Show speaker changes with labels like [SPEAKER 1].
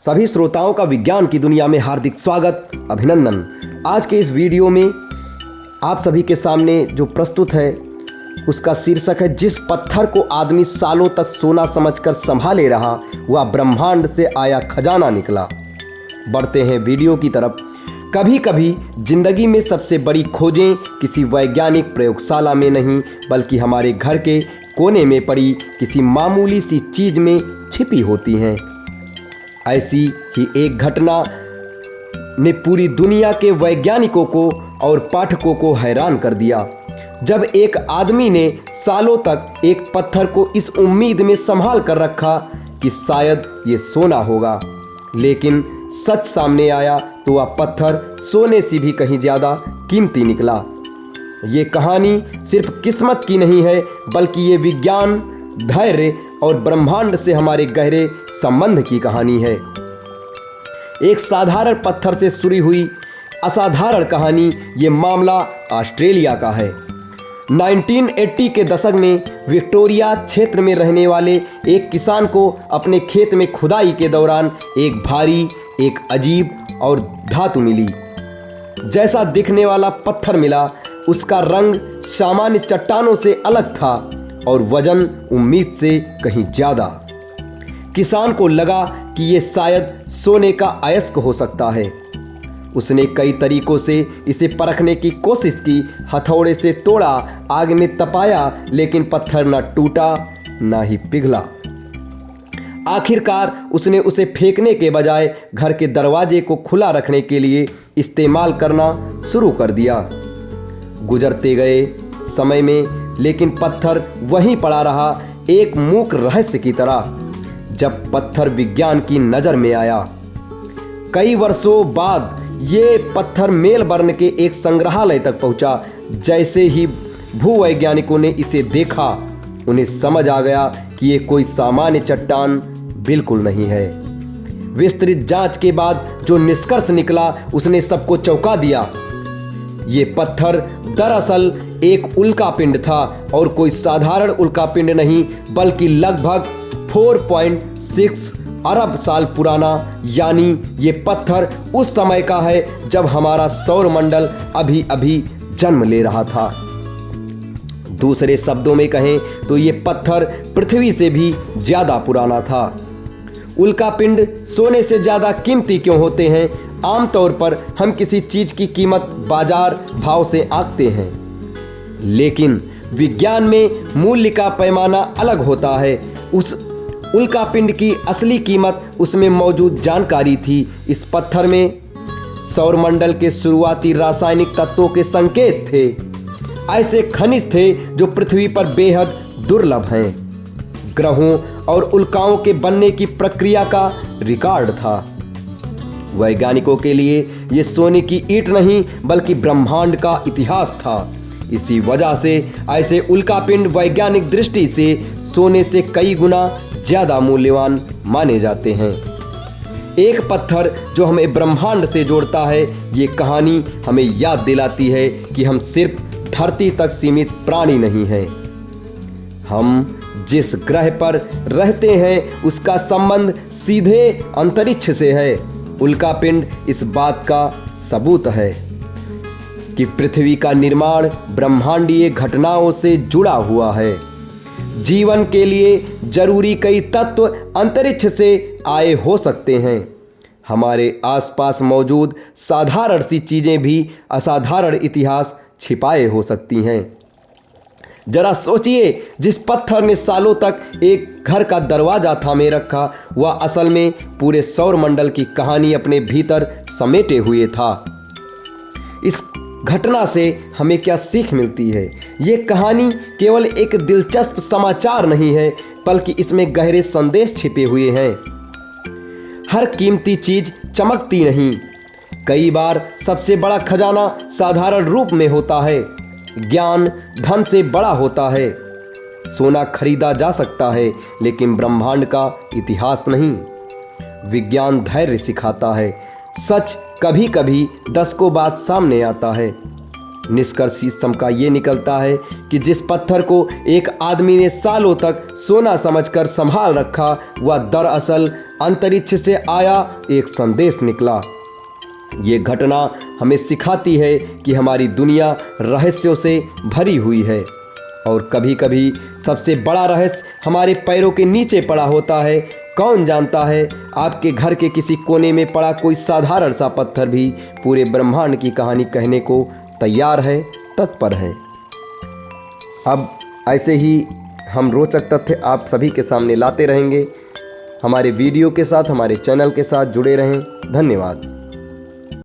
[SPEAKER 1] सभी श्रोताओं का विज्ञान की दुनिया में हार्दिक स्वागत, अभिनंदन। आज के इस वीडियो में आप सभी के सामने जो प्रस्तुत है उसका शीर्षक है, जिस पत्थर को आदमी सालों तक सोना समझकर संभाले रहा वह ब्रह्मांड से आया खजाना निकला। बढ़ते हैं वीडियो की तरफ। कभी कभी जिंदगी में सबसे बड़ी खोजें किसी वैज्ञानिक प्रयोगशाला में नहीं बल्कि हमारे घर के कोने में पड़ी किसी मामूली सी चीज़ में छिपी होती हैं। ऐसी ही एक घटना ने पूरी दुनिया के वैज्ञानिकों को और पाठकों को हैरान कर दिया, जब एक आदमी ने सालों तक एक पत्थर को इस उम्मीद में संभाल कर रखा कि शायद ये सोना होगा, लेकिन सच सामने आया तो वह पत्थर सोने से भी कहीं ज़्यादा कीमती निकला। ये कहानी सिर्फ किस्मत की नहीं है बल्कि ये विज्ञान, धैर्य और ब्रह्मांड से हमारे गहरे संबंध की कहानी है। एक साधारण पत्थर से शुरू हुई असाधारण कहानी। ये मामला ऑस्ट्रेलिया का है। 1980 के दशक में विक्टोरिया क्षेत्र में रहने वाले एक किसान को अपने खेत में खुदाई के दौरान एक भारी, एक अजीब और धातु मिली। जैसा दिखने वाला पत्थर मिला, उसका रंग सामान्य चट्टानों से अलग था और वजन उम्मीद से कहीं ज़्यादा। किसान को लगा कि ये शायद सोने का अयस्क हो सकता है। उसने कई तरीकों से इसे परखने की कोशिश की। हथौड़े से तोड़ा, आग में तपाया, लेकिन पत्थर न टूटा न ही पिघला। आखिरकार उसने उसे फेंकने के बजाय घर के दरवाजे को खुला रखने के लिए इस्तेमाल करना शुरू कर दिया। गुजरते गए समय में लेकिन पत्थर वहीं पड़ा रहा, एक मूक रहस्य की तरह। जब पत्थर विज्ञान की नज़र में आया, कई वर्षों बाद ये पत्थर मेलबर्न के एक संग्रहालय तक पहुंचा। जैसे ही भूवैज्ञानिकों ने इसे देखा, उन्हें समझ आ गया कि ये कोई सामान्य चट्टान बिल्कुल नहीं है। विस्तृत जांच के बाद जो निष्कर्ष निकला उसने सबको चौंका दिया। ये पत्थर दरअसल एक उल्कापिंड था, और कोई साधारण उल्कापिंड नहीं बल्कि लगभग 4.6 अरब साल पुराना। यानी ये पत्थर उस समय का है जब हमारा सौरमंडल अभी अभी जन्म ले रहा था। दूसरे शब्दों में कहें तो ये पत्थर पृथ्वी से भी ज्यादा पुराना था। उल्कापिंड सोने से ज्यादा कीमती क्यों होते हैं? आमतौर पर हम किसी चीज की कीमत बाजार भाव से आंकते हैं, लेकिन विज्ञान में मूल्य का पैमाना अलग होता है। उस उल्कापिंड की असली कीमत उसमें मौजूद जानकारी थी। इस पत्थर में सौरमंडल के शुरुआती रासायनिक तत्वों के संकेत थे। ऐसे खनिज थे जो पृथ्वी पर बेहद दुर्लभ हैं। ग्रहों और उल्काओं के बनने की प्रक्रिया का रिकॉर्ड था। वैज्ञानिकों के लिए यह सोने की ईंट नहीं बल्कि ब्रह्मांड का इतिहास था। इसी वजह से ऐसे उल्कापिंड वैज्ञानिक दृष्टि से सोने से कई गुना ज्यादा मूल्यवान माने जाते हैं। एक पत्थर जो हमें ब्रह्मांड से जोड़ता है। ये कहानी हमें याद दिलाती है कि हम सिर्फ धरती तक सीमित प्राणी नहीं हैं। हम जिस ग्रह पर रहते हैं उसका संबंध सीधे अंतरिक्ष से है। उल्कापिंड इस बात का सबूत है कि पृथ्वी का निर्माण ब्रह्मांडीय घटनाओं से जुड़ा हुआ है। जीवन के लिए जरूरी कई तत्व अंतरिक्ष से आए हो सकते हैं। हमारे आसपास मौजूद साधारण सी चीजें भी असाधारण इतिहास छिपाए हो सकती हैं। जरा सोचिए, जिस पत्थर ने सालों तक एक घर का दरवाजा थामे रखा, वह असल में पूरे सौरमंडल की कहानी अपने भीतर समेटे हुए था। इस घटना से हमें क्या सीख मिलती है? ये कहानी केवल एक दिलचस्प समाचार नहीं है बल्कि इसमें गहरे संदेश छिपे हुए हैं। हर कीमती चीज चमकती नहीं। कई बार सबसे बड़ा खजाना साधारण रूप में होता है। ज्ञान धन से बड़ा होता है। सोना खरीदा जा सकता है लेकिन ब्रह्मांड का इतिहास नहीं। विज्ञान धैर्य सिखाता है। सच कभी कभी दशकों बाद सामने आता है। निष्कर्ष इस का ये निकलता है कि जिस पत्थर को एक आदमी ने सालों तक सोना समझकर संभाल रखा, वह दरअसल अंतरिक्ष से आया एक संदेश निकला। ये घटना हमें सिखाती है कि हमारी दुनिया रहस्यों से भरी हुई है और कभी कभी सबसे बड़ा रहस्य हमारे पैरों के नीचे पड़ा होता है। कौन जानता है, आपके घर के किसी कोने में पड़ा कोई साधारण सा पत्थर भी पूरे ब्रह्मांड की कहानी कहने को तैयार है, तत्पर है। अब ऐसे ही हम रोचक तथ्य आप सभी के सामने लाते रहेंगे। हमारे वीडियो के साथ, हमारे चैनल के साथ जुड़े रहें। धन्यवाद।